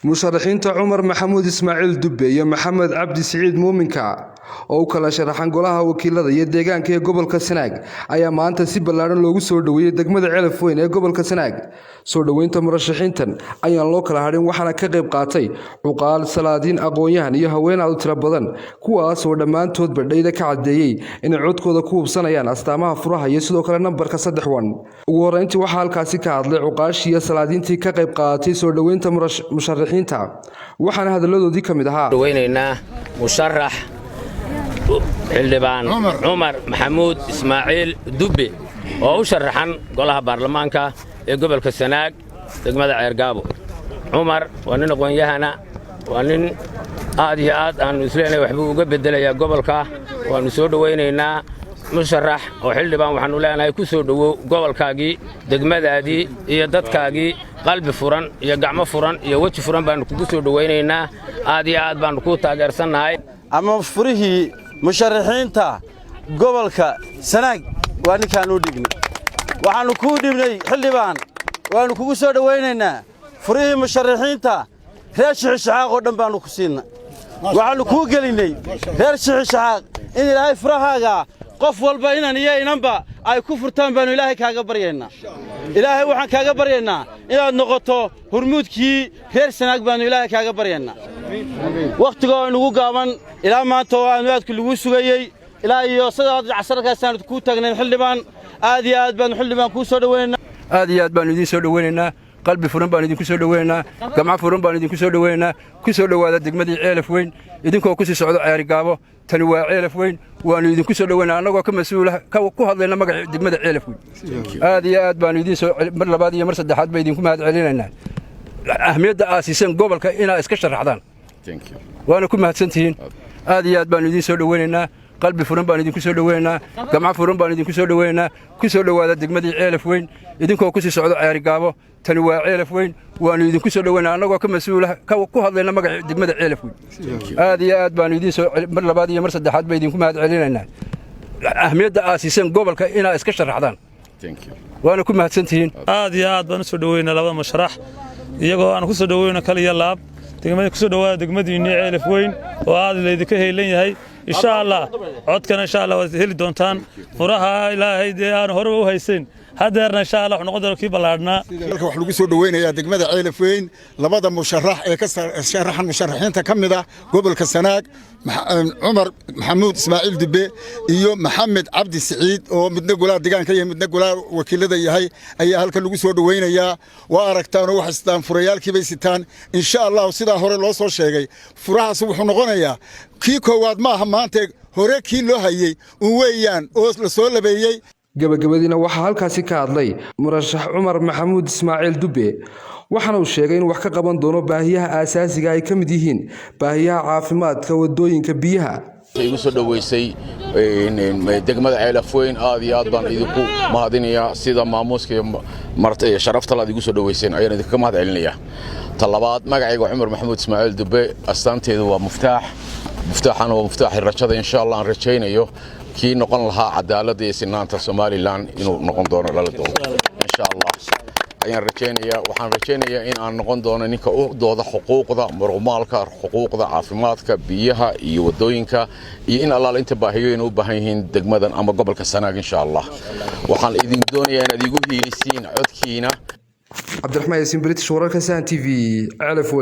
musharaxiinta Cumar Maxamuud Ismaaciil Dubbe iyo Maxamed Cabdi Saciid Muuminka oo kala sharaxan golaha wakiilada iyo deegaanka ee gobolka Sanaag ayaa maanta si ballaaran loogu soo dhaweeyay degmada Ceelaf Weyn ee gobolka Sanaag. Soo dhaweynta murashaxiintan ayaa loo kala hadhin waxaana ka qayb qaatay cuqaal, salaadiin, aqoon-yahan iyo haween aad u tiro badan kuwaas oo dhammaantood badhayda ka cadeeyay in codkooda ku hubsanayaan astaamaha furaha iyo sidoo kale nambarka 31. Ugu horeyntii waxaa halkaasi ka hadlay cuqaashii iyo salaadiintii ka qayb qaatay soo dhaweynta musharaxiinta waxaana hadaladoodii kamid ahaa dhaweynayna musharax xildhibaan Cumar Maxamuud Ismaaciil Dubbe oo u sharaxan golaha baarlamaanka ee gobolka Sanaag degmada Ceergaabo. Cumar waa nin aqoon-yahana waa nin aad iyo aad aan isleenahay waxba uga bedelayaa gobolka waanu soo dhaweynaynaa musharax oo xildhibaan waxaanu leenahay ku soo dhawow gobolkaagii degmadaadii iyo dadkaagii qalbi furan iyo gacmo furan iyo waji furan baanu kugu soo dhaweynaynaa aad iyo aad baanu ku taageersanahay ama furihii musharaxiinta gobolka Sanaag waa ninkaan u dhignay waxaanu ku dhibnay xildhibaan waanu kugu soo dhaweynaynaa furihii musharaxiinta reer Shixishaaq oo dhan baanu ku siinay waxaanu ku gelinay reer Shixishaaq in Ilaahay furahaaga qof walba inaan iyo inanba ay ku furtaan baanu Ilaahay kaaga baryaynaa Ilaahay waxaan kaaga baryaynaa inaad noqoto hormuudkii reer Sanaag baanu Ilaahay kaaga baryaynaa waqtiga inagu gaaban ilaa maanta oo aanu aadku lagu sugayay ilaa iyo saddex casharkaas aanu ku taagnay xildhibaan aad iyo aad baan xildhibaan ku soo dhaweynaa aad iyo aad baan idin soo dhaweynaynaa qalbi furan baan idin ku soo dhaweynaynaa gacmo furan baan idin ku soo dhaweynaynaa ku soo dhawaada degmadii Ceelaf Weyn idinkoo ku sii socdo Ceergaabo tani waa Ceelaf Weyn waanu idin ku soo dhaweynaa anagoo ka mas'uul ku hadlayna magaca degmada Ceelaf Weyn aad iyo aad baan idin soo mar labaad iyo mar saddexaad baan idinku mahad celinaynaa ahmiyadda aasiisan gobolka inaa iska sharaxdaan waana ku mahadsantihiin aad iyo aad baan idin soo dhaweynaynaa qalbi furan baan idin ku soo dhaweynaynaa gacmo furan baan idin ku soo dhaweynaynaa ku soo dhawaada degmadii Ceelaf Weyn idinkoo ku sii socdo Ceergaabo tani waa Ceelaf Weyn waanu idin ku soo dhaweynaa anagoo ka mas'uul ku hadlayna magaca degmada Ceelaf Weyn aad iyo aad baan idin soo mar labaad iyo mar saddexaad baan idinku mahad celinaynaa ahmiyadda aasiisan gobolka inaa iska sharaxdaan waana ku mahadsantihiin aad iyo aad baan u soo dhaweynaa labada musharax iyagoo aan ku soo dhaweyno kaliya laab degmada ku soo dhawaada degmadiina Ceelaf Weyn oo aad leedika heelan yahay insha Allah codkana insha Allah waad heli doontaan furaha Ilaahay aan hore u haysan hadeerna insha Allah wax noqon doono kii balaadna halka wax lagu soo dhaweynayaa degmada Ceelaf Weyn labada musharax ee ka sharaxan musharaxiinta kamid ah gobolka Sanaag Cumar Maxamuud Ismaaciil Dubbe iyo Maxamed Cabdi Saciid oo midna golaha deegaanka iyo midna golaha wakiilada yahay ayaa halka lagu soo dhaweynayaa waa aragtaan oo wax istaan furayaalkii bay sitaan insha Allah sida hore loo soo sheegay furahaas wuxuu noqonayaa kii koowaad ma aha maanta hore kii loo hayay uu weeyaan oo la soo labeeyay gabagabadiina waxaa halkaasi ka hadlay murashax Cumar Maxamuud Ismaaciil Dubbe waxaana uu sheegay in wax ka qaban doono baahiyaha aasaasiga ay ka mid yihiin baahiyaha caafimaadka wadooyinka biyaha igu soo dhaweysay degmada Ceelaf Weyn aad iyo aad baan idinku mahadinayaa sida maamuuska martay sharafta la igu soo dhaweyseen ayaan idinka mahad celinayaa talabaad magacayga Cumar Maxamuud Ismaaciil Dubbe astaanteedu waa muftaaxana waa muftaaxi rajada insha Allah aan rajaynayo kii noqon lahaa cadaaladda iyo sinaanta Soomaaliland inuu noqon doono la doono insha Allah ayaan rajaynayaa in aan noqon doono ninka u dooda xuquuqda muruqmaalka xuquuqda caafimaadka biyaha iyo wadooyinka iyo in Allah inta baahiyoyin u baahan yihiin degmadan ama gobolka Sanaag insha Allah waxaan idin doonayaa inaad igu hiilisiin codkiina Cabdiraxmaan Yaasiin British wararka San TV Ceelaf Weyn